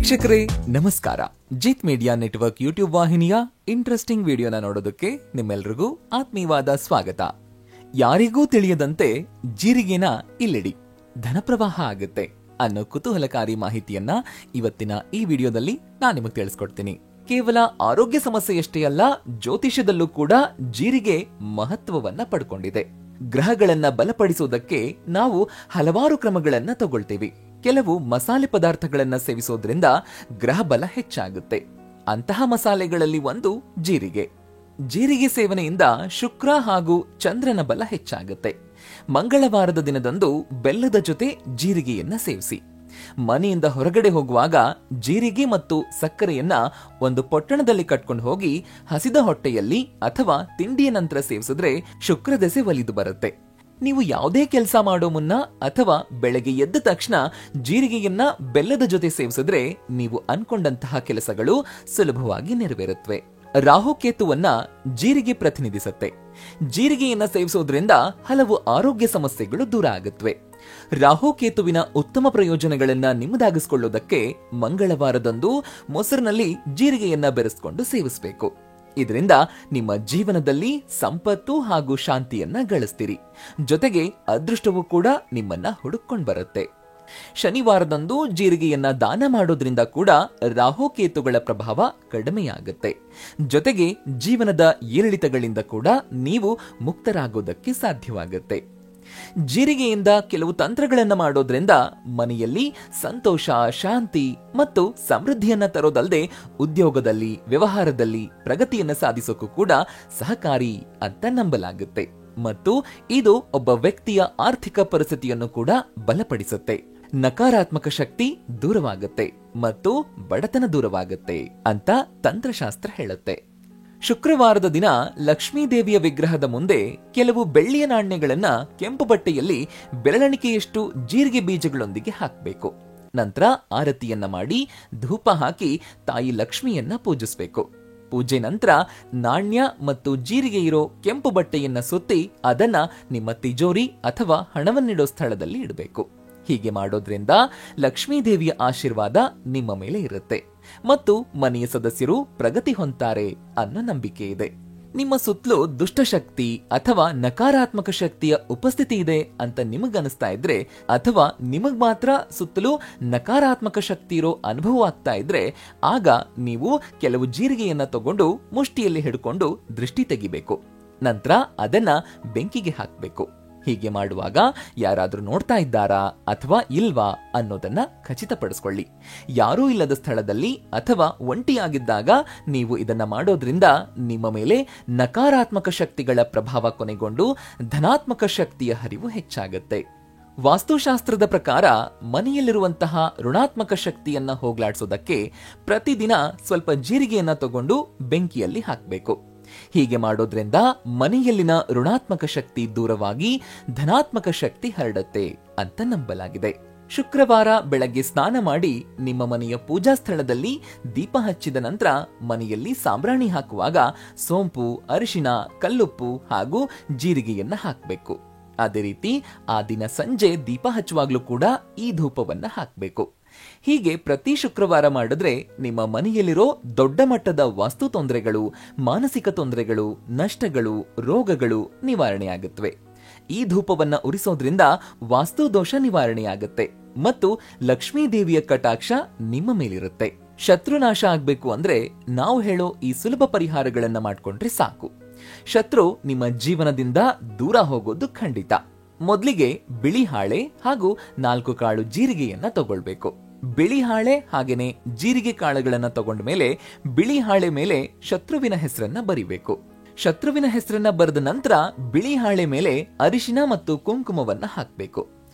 ವೀಕ್ಷಕರೇ ನಮಸ್ಕಾರ. ಜಿತ್ media network YouTube ವಾಹಿನಿಯ ಇಂಟ್ರೆಸ್ಟಿಂಗ್ ವಿಡಿಯೋನ ನೋಡೋದಕ್ಕೆ ನಿಮ್ಮೆಲ್ರಿಗೂ ಆತ್ಮೀಯವಾದ ಸ್ವಾಗತ. ಯಾರಿಗೂ ತಿಳಿಯದಂತೆ ಜೀರಿಗೆನ ಇಲ್ಲಿಡಿ, ಧನಪ್ರವಾಹ ಆಗುತ್ತೆ ಅನ್ನೋ ಕುತೂಹಲಕಾರಿ ಮಾಹಿತಿಯನ್ನ ಇವತ್ತಿನ ಈ ವಿಡಿಯೋದಲ್ಲಿ ನಾನು ನಿಮಗೆ ತಿಳಿಸ್ಕೊಡ್ತೀನಿ. ಕೇವಲ ಆರೋಗ್ಯ ಸಮಸ್ಯೆಯಷ್ಟೇ ಅಲ್ಲ, ಜ್ಯೋತಿಷ್ಯದಲ್ಲೂ ಕೂಡ ಜೀರಿಗೆ ಮಹತ್ವವನ್ನ ಪಡ್ಕೊಂಡಿದೆ. ಗ್ರಹಗಳನ್ನ ಬಲಪಡಿಸೋದಕ್ಕೆ ನಾವು ಹಲವಾರು ಕ್ರಮಗಳನ್ನ ತಗೊಳ್ತೀವಿ. ಕೆಲವು ಮಸಾಲೆ ಪದಾರ್ಥಗಳನ್ನ ಸೇವಿಸೋದ್ರಿಂದ ಗ್ರಹ ಬಲ ಹೆಚ್ಚಾಗುತ್ತೆ. ಅಂತಹ ಮಸಾಲೆಗಳಲ್ಲಿ ಒಂದು ಜೀರಿಗೆ. ಜೀರಿಗೆ ಸೇವನೆಯಿಂದ ಶುಕ್ರ ಹಾಗೂ ಚಂದ್ರನ ಬಲ ಹೆಚ್ಚಾಗುತ್ತೆ. ಮಂಗಳವಾರದ ದಿನದಂದು ಬೆಲ್ಲದ ಜೊತೆ ಜೀರಿಗೆಯನ್ನ ಸೇವಿಸಿ. ಮನೆಯಿಂದ ಹೊರಗಡೆ ಹೋಗುವಾಗ ಜೀರಿಗೆ ಮತ್ತು ಸಕ್ಕರೆಯನ್ನ ಒಂದು ಪೊಟ್ಟಣದಲ್ಲಿ ಕಟ್ಕೊಂಡು ಹೋಗಿ ಹಸಿದ ಹೊಟ್ಟೆಯಲ್ಲಿ ಅಥವಾ ತಿಂಡಿಯ ನಂತರ ಸೇವಿಸಿದ್ರೆ ಶುಕ್ರ ದೆಸೆ ಒಲಿದು ಬರುತ್ತೆ. ನೀವು ಯಾವುದೇ ಕೆಲಸ ಮಾಡೋ ಮುನ್ನ ಅಥವಾ ಬೆಳಗ್ಗೆ ಎದ್ದ ತಕ್ಷಣ ಜೀರಿಗೆಯನ್ನ ಬೆಲ್ಲದ ಜೊತೆ ಸೇವಿಸಿದ್ರೆ ನೀವು ಅನ್ಕೊಂಡಂತಹ ಕೆಲಸಗಳು ಸುಲಭವಾಗಿ ನೆರವೇರುತ್ತವೆ. ರಾಹುಕೇತುವನ್ನ ಜೀರಿಗೆ ಪ್ರತಿನಿಧಿಸುತ್ತೆ. ಜೀರಿಗೆಯನ್ನ ಸೇವಿಸೋದ್ರಿಂದ ಹಲವು ಆರೋಗ್ಯ ಸಮಸ್ಯೆಗಳು ದೂರ ಆಗುತ್ತವೆ. ರಾಹುಕೇತುವಿನ ಉತ್ತಮ ಪ್ರಯೋಜನಗಳನ್ನ ನಿಮ್ಮದಾಗಿಸಿಕೊಳ್ಳೋದಕ್ಕೆ ಮಂಗಳವಾರದಂದು ಮೊಸರಿನಲ್ಲಿ ಜೀರಿಗೆಯನ್ನ ಬೆರೆಸಿಕೊಂಡು ಸೇವಿಸಬೇಕು. ಇದರಿಂದ ನಿಮ್ಮ ಜೀವನದಲ್ಲಿ ಸಂಪತ್ತು ಹಾಗೂ ಶಾಂತಿಯನ್ನ ಗಳಿಸ್ತೀರಿ. ಜೊತೆಗೆ ಅದೃಷ್ಟವೂ ಕೂಡ ನಿಮ್ಮನ್ನ ಹುಡುಕೊಂಡು ಬರುತ್ತೆ. ಶನಿವಾರದಂದು ಜೀರಿಗೆಯನ್ನ ದಾನ ಮಾಡೋದ್ರಿಂದ ಕೂಡ ರಾಹುಕೇತುಗಳ ಪ್ರಭಾವ ಕಡಿಮೆಯಾಗುತ್ತೆ. ಜೊತೆಗೆ ಜೀವನದ ಏರಿಳಿತಗಳಿಂದ ಕೂಡ ನೀವು ಮುಕ್ತರಾಗೋದಕ್ಕೆ ಸಾಧ್ಯವಾಗುತ್ತೆ. ಜೀರಿಗೆಯಿಂದ ಕೆಲವು ತಂತ್ರಗಳನ್ನ ಮಾಡೋದ್ರಿಂದ ಮನೆಯಲ್ಲಿ ಸಂತೋಷ, ಶಾಂತಿ ಮತ್ತು ಸಮೃದ್ಧಿಯನ್ನ ತರೋದಲ್ಲದೆ ಉದ್ಯೋಗದಲ್ಲಿ, ವ್ಯವಹಾರದಲ್ಲಿ ಪ್ರಗತಿಯನ್ನ ಸಾಧಿಸೋಕ್ಕೂ ಕೂಡ ಸಹಕಾರಿ ಅಂತ ನಂಬಲಾಗುತ್ತೆ. ಮತ್ತು ಇದು ಒಬ್ಬ ವ್ಯಕ್ತಿಯ ಆರ್ಥಿಕ ಪರಿಸ್ಥಿತಿಯನ್ನು ಕೂಡ ಬಲಪಡಿಸುತ್ತೆ. ನಕಾರಾತ್ಮಕ ಶಕ್ತಿ ದೂರವಾಗುತ್ತೆ ಮತ್ತು ಬಡತನ ದೂರವಾಗುತ್ತೆ ಅಂತ ತಂತ್ರಶಾಸ್ತ್ರ ಹೇಳುತ್ತೆ. ಶುಕ್ರವಾರದ ದಿನ ಲಕ್ಷ್ಮೀ ದೇವಿಯ ವಿಗ್ರಹದ ಮುಂದೆ ಕೆಲವು ಬೆಳ್ಳಿಯ ನಾಣ್ಯಗಳನ್ನ ಕೆಂಪು ಬಟ್ಟೆಯಲ್ಲಿ ಬೆರಳಿಕೆಯಷ್ಟು ಜೀರಿಗೆ ಬೀಜಗಳೊಂದಿಗೆ ಹಾಕಬೇಕು. ನಂತರ ಆರತಿಯನ್ನ ಮಾಡಿ ಧೂಪ ಹಾಕಿ ತಾಯಿ ಲಕ್ಷ್ಮಿಯನ್ನ ಪೂಜಿಸಬೇಕು. ಪೂಜೆ ನಂತರ ನಾಣ್ಯ ಮತ್ತು ಜೀರಿಗೆ ಇರೋ ಕೆಂಪು ಬಟ್ಟೆಯನ್ನ ಸುತ್ತಿ ಅದನ್ನ ನಿಮ್ಮ ತಿಜೋರಿ ಅಥವಾ ಹಣವನ್ನಿಡೋ ಸ್ಥಳದಲ್ಲಿ ಇಡಬೇಕು. ಹೀಗೆ ಮಾಡೋದ್ರಿಂದ ಲಕ್ಷ್ಮೀ ದೇವಿಯ ಆಶೀರ್ವಾದ ನಿಮ್ಮ ಮೇಲೆ ಇರುತ್ತೆ ಮತ್ತು ಮನೆಯ ಸದಸ್ಯರು ಪ್ರಗತಿ ಹೊಂದ್ತಾರೆ ಅನ್ನೋ ನಂಬಿಕೆ ಇದೆ. ನಿಮ್ಮ ಸುತ್ತಲೂ ದುಷ್ಟಶಕ್ತಿ ಅಥವಾ ನಕಾರಾತ್ಮಕ ಶಕ್ತಿಯ ಉಪಸ್ಥಿತಿ ಇದೆ ಅಂತ ನಿಮಗನಿಸ್ತಾ ಇದ್ರೆ, ಅಥವಾ ನಿಮಗ್ ಮಾತ್ರ ಸುತ್ತಲೂ ನಕಾರಾತ್ಮಕ ಶಕ್ತಿ ಇರೋ ಅನುಭವ ಆಗ್ತಾ ಇದ್ರೆ, ಆಗ ನೀವು ಕೆಲವು ಜೀರಿಗೆಯನ್ನ ತಗೊಂಡು ಮುಷ್ಟಿಯಲ್ಲಿ ಹಿಡ್ಕೊಂಡು ದೃಷ್ಟಿ ತೆಗಿಬೇಕು. ನಂತರ ಅದನ್ನ ಬೆಂಕಿಗೆ ಹಾಕ್ಬೇಕು. ಹೀಗೆ ಮಾಡುವಾಗ ಯಾರಾದ್ರೂ ನೋಡ್ತಾ ಇದ್ದಾರಾ ಅಥವಾ ಇಲ್ವಾ ಅನ್ನೋದನ್ನ ಖಚಿತಪಡಿಸ್ಕೊಳ್ಳಿ. ಯಾರೂ ಇಲ್ಲದ ಸ್ಥಳದಲ್ಲಿ ಅಥವಾ ಒಂಟಿಯಾಗಿದ್ದಾಗ ನೀವು ಇದನ್ನ ಮಾಡೋದ್ರಿಂದ ನಿಮ್ಮ ಮೇಲೆ ನಕಾರಾತ್ಮಕ ಶಕ್ತಿಗಳ ಪ್ರಭಾವ ಕೊನೆಗೊಂಡು ಧನಾತ್ಮಕ ಶಕ್ತಿಯ ಹರಿವು ಹೆಚ್ಚಾಗುತ್ತೆ. ವಾಸ್ತುಶಾಸ್ತ್ರದ ಪ್ರಕಾರ ಮನೆಯಲ್ಲಿರುವಂತಹ ಋಣಾತ್ಮಕ ಶಕ್ತಿಯನ್ನ ಹೋಗ್ಲಾಡ್ಸೋದಕ್ಕೆ ಪ್ರತಿದಿನ ಸ್ವಲ್ಪ ಜೀರಿಗೆಯನ್ನ ತಗೊಂಡು ಬೆಂಕಿಯಲ್ಲಿ ಹಾಕಬೇಕು. ಹೀಗೆ ಮಾಡೋದ್ರಿಂದ ಮನೆಯಲ್ಲಿನ ಋಣಾತ್ಮಕ ಶಕ್ತಿ ದೂರವಾಗಿ ಧನಾತ್ಮಕ ಶಕ್ತಿ ಹರಡುತ್ತೆ ಅಂತ ನಂಬಲಾಗಿದೆ. ಶುಕ್ರವಾರ ಬೆಳಗ್ಗೆ ಸ್ನಾನ ಮಾಡಿ ನಿಮ್ಮ ಮನೆಯ ಪೂಜಾ ಸ್ಥಳದಲ್ಲಿ ದೀಪ ಹಚ್ಚಿದ ನಂತರ ಮನೆಯಲ್ಲಿ ಸಾಂಬ್ರಾಣಿ ಹಾಕುವಾಗ ಸೋಂಪು, ಅರಿಶಿಣ, ಕಲ್ಲುಪ್ಪು ಹಾಗೂ ಜೀರಿಗೆಯನ್ನ ಹಾಕಬೇಕು. ಅದೇ ರೀತಿ ಆ ದಿನ ಸಂಜೆ ದೀಪ ಹಚ್ಚುವಾಗ್ಲೂ ಕೂಡ ಈ ಧೂಪವನ್ನ ಹಾಕಬೇಕು. ಹೀಗೆ ಪ್ರತಿ ಶುಕ್ರವಾರ ಮಾಡಿದ್ರೆ ನಿಮ್ಮ ಮನೆಯಲ್ಲಿರೋ ದೊಡ್ಡ ಮಟ್ಟದ ವಾಸ್ತು ತೊಂದರೆಗಳು, ಮಾನಸಿಕ ತೊಂದರೆಗಳು, ನಷ್ಟಗಳು, ರೋಗಗಳು ನಿವಾರಣೆಯಾಗುತ್ತವೆ. ಈ ಧೂಪವನ್ನ ಉರಿಸೋದ್ರಿಂದ ವಾಸ್ತು ದೋಷ ನಿವಾರಣೆಯಾಗುತ್ತೆ ಮತ್ತು ಲಕ್ಷ್ಮೀ ದೇವಿಯ ಕಟಾಕ್ಷ ನಿಮ್ಮ ಮೇಲಿರುತ್ತೆ. ಶತ್ರುನಾಶ ಆಗ್ಬೇಕು ಅಂದ್ರೆ ನಾವು ಹೇಳೋ ಈ ಸುಲಭ ಪರಿಹಾರಗಳನ್ನ ಮಾಡ್ಕೊಂಡ್ರೆ ಸಾಕು. ಶತ್ರು ನಿಮ್ಮ ಜೀವನದಿಂದ ದೂರ ಹೋಗೋದು ಖಂಡಿತ. ಮೊದಲಿಗೆ ಬಿಳಿ ಹಾಳೆ ಹಾಗೂ 4 ಕಾಳು ಜೀರಿಗೆಯನ್ನ ತಗೊಳ್ಬೇಕು. ಬಿಳಿ ಹಾಳೆ ಹಾಗೇನೆ ಜೀರಿಗೆ ಕಾಳುಗಳನ್ನ ತಗೊಂಡ ಮೇಲೆ ಬಿಳಿ ಹಾಳೆ ಮೇಲೆ ಶತ್ರುವಿನ ಹೆಸರನ್ನ ಬರಿಬೇಕು. ಶತ್ರುವಿನ ಹೆಸರನ್ನ ಬರೆದ ನಂತರ ಬಿಳಿ ಹಾಳೆ ಮೇಲೆ ಅರಿಶಿನ ಮತ್ತು ಕುಂಕುಮವನ್ನ ಹಾಕ್ಬೇಕು.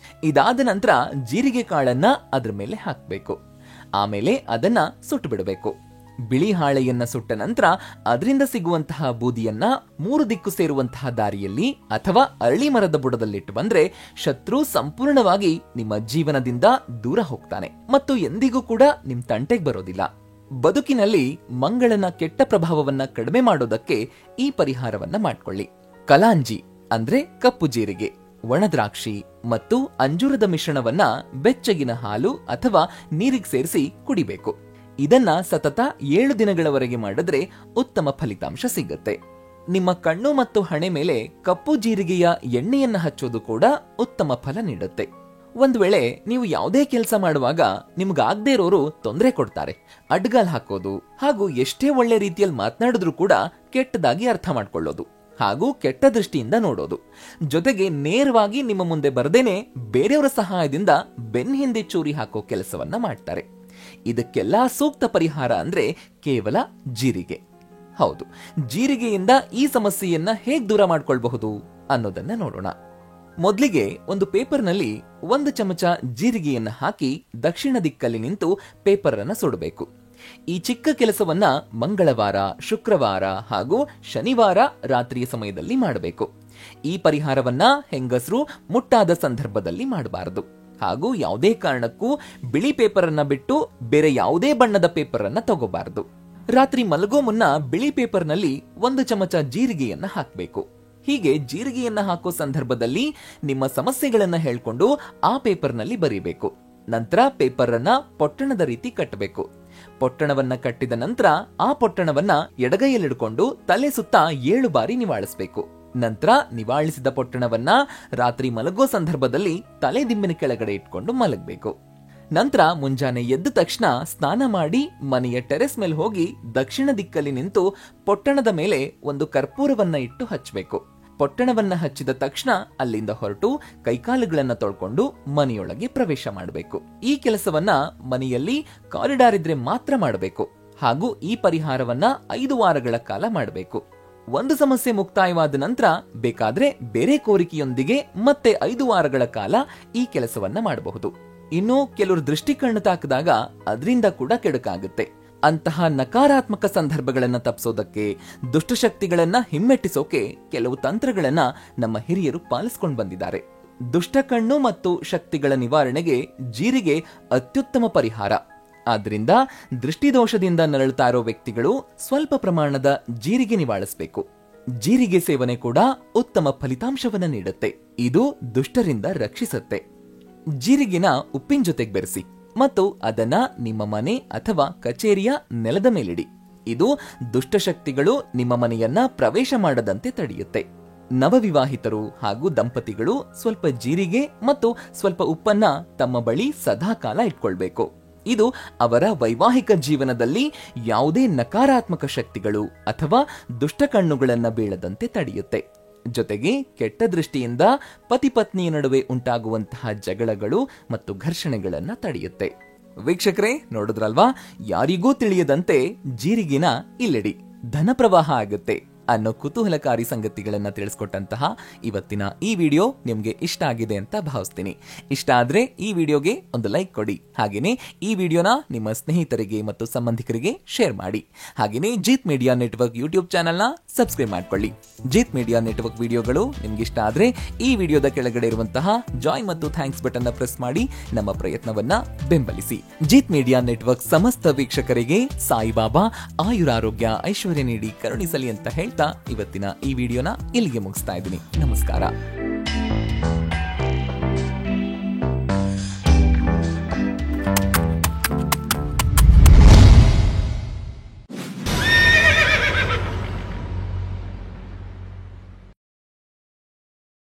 ಇದಾದ ನಂತರ ಜೀರಿಗೆ ಕಾಳನ್ನ ಅದ್ರ ಮೇಲೆ ಹಾಕ್ಬೇಕು. ಆಮೇಲೆ ಅದನ್ನ ಸುಟ್ಟು ಬಿಡಬೇಕು. ಬಿಳಿ ಹಾಳೆಯನ್ನ ಸುಟ್ಟ ನಂತರ ಅದರಿಂದ ಸಿಗುವಂತಹ ಬೂದಿಯನ್ನ 3 ದಿಕ್ಕು ಸೇರುವಂತಹ ದಾರಿಯಲ್ಲಿ ಅಥವಾ ಅರಳಿ ಮರದ ಬುಡದಲ್ಲಿಟ್ಟು ಬಂದ್ರೆ ಶತ್ರು ಸಂಪೂರ್ಣವಾಗಿ ನಿಮ್ಮ ಜೀವನದಿಂದ ದೂರ ಹೋಗ್ತಾನೆ ಮತ್ತು ಎಂದಿಗೂ ಕೂಡ ನಿಮ್ ತಂಟೆಗೆ ಬರೋದಿಲ್ಲ. ಬದುಕಿನಲ್ಲಿ ಮಂಗಳನ ಕೆಟ್ಟ ಪ್ರಭಾವವನ್ನ ಕಡಿಮೆ ಮಾಡೋದಕ್ಕೆ ಈ ಪರಿಹಾರವನ್ನ ಮಾಡ್ಕೊಳ್ಳಿ. ಕಲಾಂಜಿ ಅಂದ್ರೆ ಕಪ್ಪು ಜೀರಿಗೆ. ಒಣದ್ರಾಕ್ಷಿ ಮತ್ತು ಅಂಜೂರದ ಮಿಶ್ರಣವನ್ನ ಬೆಚ್ಚಗಿನ ಹಾಲು ಅಥವಾ ನೀರಿಗೆ ಸೇರಿಸಿ ಕುಡಿಬೇಕು. ಇದನ್ನ ಸತತ 7 ದಿನಗಳವರೆಗೆ ಮಾಡಿದ್ರೆ ಉತ್ತಮ ಫಲಿತಾಂಶ ಸಿಗುತ್ತೆ. ನಿಮ್ಮ ಕಣ್ಣು ಮತ್ತು ಹಣೆ ಮೇಲೆ ಕಪ್ಪು ಜೀರಿಗೆಯ ಎಣ್ಣೆಯನ್ನ ಹಚ್ಚೋದು ಕೂಡ ಉತ್ತಮ ಫಲ ನೀಡುತ್ತೆ. ಒಂದ್ ವೇಳೆ ನೀವು ಯಾವುದೇ ಕೆಲಸ ಮಾಡುವಾಗ ನಿಮ್ಗಾಗದೇ ಇರೋರು ತೊಂದರೆ ಕೊಡ್ತಾರೆ, ಅಡ್ಗಾಲ್ ಹಾಕೋದು ಹಾಗೂ ಎಷ್ಟೇ ಒಳ್ಳೆ ರೀತಿಯಲ್ಲಿ ಮಾತನಾಡಿದ್ರು ಕೂಡ ಕೆಟ್ಟದಾಗಿ ಅರ್ಥ ಮಾಡ್ಕೊಳ್ಳೋದು ಹಾಗೂ ಕೆಟ್ಟ ದೃಷ್ಟಿಯಿಂದ ನೋಡೋದು, ಜೊತೆಗೆ ನೇರವಾಗಿ ನಿಮ್ಮ ಮುಂದೆ ಬರ್ದೇನೆ ಬೇರೆಯವರ ಸಹಾಯದಿಂದ ಬೆನ್ ಹಿಂದೆ ಚೂರಿ ಹಾಕೋ ಕೆಲಸವನ್ನ ಮಾಡ್ತಾರೆ. ಇದಕ್ಕೆಲ್ಲ ಸೂಕ್ತ ಪರಿಹಾರ ಅಂದ್ರೆ ಕೇವಲ ಜೀರಿಗೆ. ಹೌದು, ಜೀರಿಗೆಯಿಂದ ಈ ಸಮಸ್ಯೆಯನ್ನ ಹೇಗ್ ದೂರ ಮಾಡ್ಕೊಳ್ಬಹುದು ಅನ್ನೋದನ್ನ ನೋಡೋಣ. ಮೊದಲಿಗೆ ಒಂದು ಪೇಪರ್ನಲ್ಲಿ 1 ಚಮಚ ಜೀರಿಗೆಯನ್ನ ಹಾಕಿ ದಕ್ಷಿಣ ದಿಕ್ಕಲ್ಲಿ ನಿಂತು ಪೇಪರ್ ಅನ್ನ ಸುಡಬೇಕು. ಈ ಚಿಕ್ಕ ಕೆಲಸವನ್ನ ಮಂಗಳವಾರ, ಶುಕ್ರವಾರ ಹಾಗೂ ಶನಿವಾರ ರಾತ್ರಿಯ ಸಮಯದಲ್ಲಿ ಮಾಡಬೇಕು. ಈ ಪರಿಹಾರವನ್ನ ಹೆಂಗಸರು ಮುಟ್ಟಾದ ಸಂದರ್ಭದಲ್ಲಿ ಮಾಡಬಾರದು ಹಾಗೂ ಯಾವುದೇ ಕಾರಣಕ್ಕೂ ಬಿಳಿ ಪೇಪರ್ ಅನ್ನ ಬಿಟ್ಟು ಬೇರೆ ಯಾವುದೇ ಬಣ್ಣದ ಪೇಪರ್ ಅನ್ನ ತಗೋಬಾರದು. ರಾತ್ರಿ ಮಲಗೋ ಮುನ್ನ ಬಿಳಿ ಪೇಪರ್ನಲ್ಲಿ 1 ಚಮಚ ಜೀರಿಗೆಯನ್ನ ಹಾಕಬೇಕು. ಹೀಗೆ ಜೀರಿಗೆಯನ್ನ ಹಾಕೋ ಸಂದರ್ಭದಲ್ಲಿ ನಿಮ್ಮ ಸಮಸ್ಯೆಗಳನ್ನ ಹೇಳ್ಕೊಂಡು ಆ ಪೇಪರ್ನಲ್ಲಿ ಬರೀಬೇಕು. ನಂತರ ಪೇಪರ್ ಅನ್ನ ಪೊಟ್ಟಣದ ರೀತಿ ಕಟ್ಟಬೇಕು. ಪೊಟ್ಟಣವನ್ನ ಕಟ್ಟಿದ ನಂತರ ಆ ಪೊಟ್ಟಣವನ್ನ ಎಡಗೈಯಲ್ಲಿಡ್ಕೊಂಡು ತಲೆ ಸುತ್ತ 7 ಬಾರಿ ನಿವಾಳಿಸಬೇಕು. ನಂತರ ನಿವಾಳಿಸಿದ ಪೊಟ್ಟಣವನ್ನ ರಾತ್ರಿ ಮಲಗೋ ಸಂದರ್ಭದಲ್ಲಿ ತಲೆ ದಿಂಬಿನ ಕೆಳಗಡೆ ಇಟ್ಕೊಂಡು ಮಲಗಬೇಕು. ನಂತರ ಮುಂಜಾನೆ ಎದ್ದ ತಕ್ಷಣ ಸ್ನಾನ ಮಾಡಿ ಮನೆಯ ಟೆರೆಸ್ ಮೇಲೆ ಹೋಗಿ ದಕ್ಷಿಣ ದಿಕ್ಕಲ್ಲಿ ನಿಂತು ಪೊಟ್ಟಣದ ಮೇಲೆ ಒಂದು ಕರ್ಪೂರವನ್ನ ಇಟ್ಟು ಹಚ್ಚಬೇಕು. ಪೊಟ್ಟಣವನ್ನ ಹಚ್ಚಿದ ತಕ್ಷಣ ಅಲ್ಲಿಂದ ಹೊರಟು ಕೈಕಾಲುಗಳನ್ನ ತೊಳ್ಕೊಂಡು ಮನೆಯೊಳಗೆ ಪ್ರವೇಶ ಮಾಡಬೇಕು. ಈ ಕೆಲಸವನ್ನ ಮನೆಯಲ್ಲಿ ಕಾರಿಡಾರ್ ಇದ್ರೆ ಮಾತ್ರ ಮಾಡಬೇಕು ಹಾಗೂ ಈ ಪರಿಹಾರವನ್ನ 5 ವಾರಗಳ ಕಾಲ ಮಾಡಬೇಕು. ಒಂದು ಸಮಸ್ಯೆ ಮುಕ್ತಾಯವಾದ ನಂತರ ಬೇಕಾದ್ರೆ ಬೇರೆ ಕೋರಿಕೆಯೊಂದಿಗೆ ಮತ್ತೆ 5 ವಾರಗಳ ಕಾಲ ಈ ಕೆಲಸವನ್ನ ಮಾಡಬಹುದು. ಇನ್ನು ಕೆಲವರು ದೃಷ್ಟಿ ಕಣ್ಣು ತಾಕಿದಾಗ ಅದರಿಂದ ಕೂಡ ಕೆಡುಕಾಗುತ್ತೆ. ಅಂತಹ ನಕಾರಾತ್ಮಕ ಸಂದರ್ಭಗಳನ್ನ ತಪ್ಪಿಸೋದಕ್ಕೆ, ದುಷ್ಟಶಕ್ತಿಗಳನ್ನ ಹಿಮ್ಮೆಟ್ಟಿಸೋಕೆ ಕೆಲವು ತಂತ್ರಗಳನ್ನ ನಮ್ಮ ಹಿರಿಯರು ಪಾಲಿಸಿಕೊಂಡು ಬಂದಿದ್ದಾರೆ. ದುಷ್ಟಕಣ್ಣು ಮತ್ತು ಶಕ್ತಿಗಳ ನಿವಾರಣೆಗೆ ಜೀರಿಗೆ ಅತ್ಯುತ್ತಮ ಪರಿಹಾರ. ಆದ್ರಿಂದ ದೃಷ್ಟಿದೋಷದಿಂದ ನರಳುತ್ತಾ ಇರೋ ವ್ಯಕ್ತಿಗಳು ಸ್ವಲ್ಪ ಪ್ರಮಾಣದ ಜೀರಿಗೆ ನಿವಾಳಿಸಬೇಕು. ಜೀರಿಗೆ ಸೇವನೆ ಕೂಡ ಉತ್ತಮ ಫಲಿತಾಂಶವನ್ನ ನೀಡುತ್ತೆ. ಇದು ದುಷ್ಟರಿಂದ ರಕ್ಷಿಸುತ್ತೆ. ಜೀರಿಗೆನ ಉಪ್ಪಿನ ಜೊತೆಗೆ ಬೆರೆಸಿ ಮತ್ತು ಅದನ್ನ ನಿಮ್ಮ ಮನೆ ಅಥವಾ ಕಚೇರಿಯ ನೆಲದ ಮೇಲಿಡಿ. ಇದು ದುಷ್ಟಶಕ್ತಿಗಳು ನಿಮ್ಮ ಮನೆಯನ್ನ ಪ್ರವೇಶ ಮಾಡದಂತೆ ತಡೆಯುತ್ತೆ. ನವವಿವಾಹಿತರು ಹಾಗೂ ದಂಪತಿಗಳು ಸ್ವಲ್ಪ ಜೀರಿಗೆ ಮತ್ತು ಸ್ವಲ್ಪ ಉಪ್ಪನ್ನ ತಮ್ಮ ಬಳಿ ಸದಾಕಾಲ ಇಟ್ಕೊಳ್ಬೇಕು. ಇದು ಅವರ ವೈವಾಹಿಕ ಜೀವನದಲ್ಲಿ ಯಾವುದೇ ನಕಾರಾತ್ಮಕ ಶಕ್ತಿಗಳು ಅಥವಾ ದುಷ್ಟಕಣ್ಣುಗಳನ್ನ ಬೀಳದಂತೆ ತಡೆಯುತ್ತೆ. ಜೊತೆಗೆ ಕೆಟ್ಟ ದೃಷ್ಟಿಯಿಂದ ಪತಿ ಪತ್ನಿಯ ನಡುವೆ ಉಂಟಾಗುವಂತಹ ಜಗಳಗಳು ಮತ್ತು ಘರ್ಷಣೆಗಳನ್ನ ತಡೆಯುತ್ತೆ. ವೀಕ್ಷಕರೇ, ನೋಡಿದ್ರಲ್ವಾ, ಯಾರಿಗೂ ತಿಳಿಯದಂತೆ ಜೀರಿಗೆನ ಇಲ್ಲಿಡಿ, ಧನ ಪ್ರವಾಹ ಆಗುತ್ತೆ ಅನ್ನೋ ಕುತೂಹಲಕಾರಿ ಸಂಗತಿಗಳನ್ನ ತಿಳಿಸ್ಕೊಟ್ಟಂತಹ ಇವತ್ತಿನ ಈ ವಿಡಿಯೋ ನಿಮ್ಗೆ ಇಷ್ಟ ಆಗಿದೆ ಅಂತ ಭಾವಿಸ್ತೀನಿ. ಇಷ್ಟ ಆದ್ರೆ ಈ ವಿಡಿಯೋಗೆ ಒಂದು ಲೈಕ್ ಕೊಡಿ. ಹಾಗೇನೆ ಈ ವಿಡಿಯೋನ ನಿಮ್ಮ ಸ್ನೇಹಿತರಿಗೆ ಮತ್ತು ಸಂಬಂಧಿಕರಿಗೆ ಶೇರ್ ಮಾಡಿ. ಹಾಗೇನೆ ಜೀತ್ ಮೀಡಿಯಾ ನೆಟ್ವರ್ಕ್ ಯೂಟ್ಯೂಬ್ ಚಾನೆಲ್ನ ಸಬ್ಸ್ಕ್ರೈಬ್ ಮಾಡ್ಕೊಳ್ಳಿ. ಜೀತ್ ಮೀಡಿಯಾ ನೆಟ್ವರ್ಕ್ ವಿಡಿಯೋಗಳು ನಿಮ್ಗೆ ಇಷ್ಟ ಆದ್ರೆ ಈ ವಿಡಿಯೋದ ಕೆಳಗಡೆ ಇರುವಂತಹ ಜಾಯ್ ಮತ್ತು ಥ್ಯಾಂಕ್ಸ್ ಬಟನ್ ನ ಪ್ರೆಸ್ ಮಾಡಿ ನಮ್ಮ ಪ್ರಯತ್ನವನ್ನ ಬೆಂಬಲಿಸಿ. ಜೀತ್ ಮೀಡಿಯಾ ನೆಟ್ವರ್ಕ್ ಸಮಸ್ತ ವೀಕ್ಷಕರಿಗೆ ಸಾಯಿಬಾಬಾ ಆಯುರಾರೋಗ್ಯ ಐಶ್ವರ್ಯ ನೀಡಿ ಕರುಣಿಸಲಿ ಅಂತ ಹೇಳ್ತಾ ಇವತ್ತಿನ ಈ ವಿಡಿಯೋನ ಇಲ್ಲಿಗೆ ಮುಗಿಸ್ತಾ ಇದ್ದೀನಿ. ನಮಸ್ಕಾರ.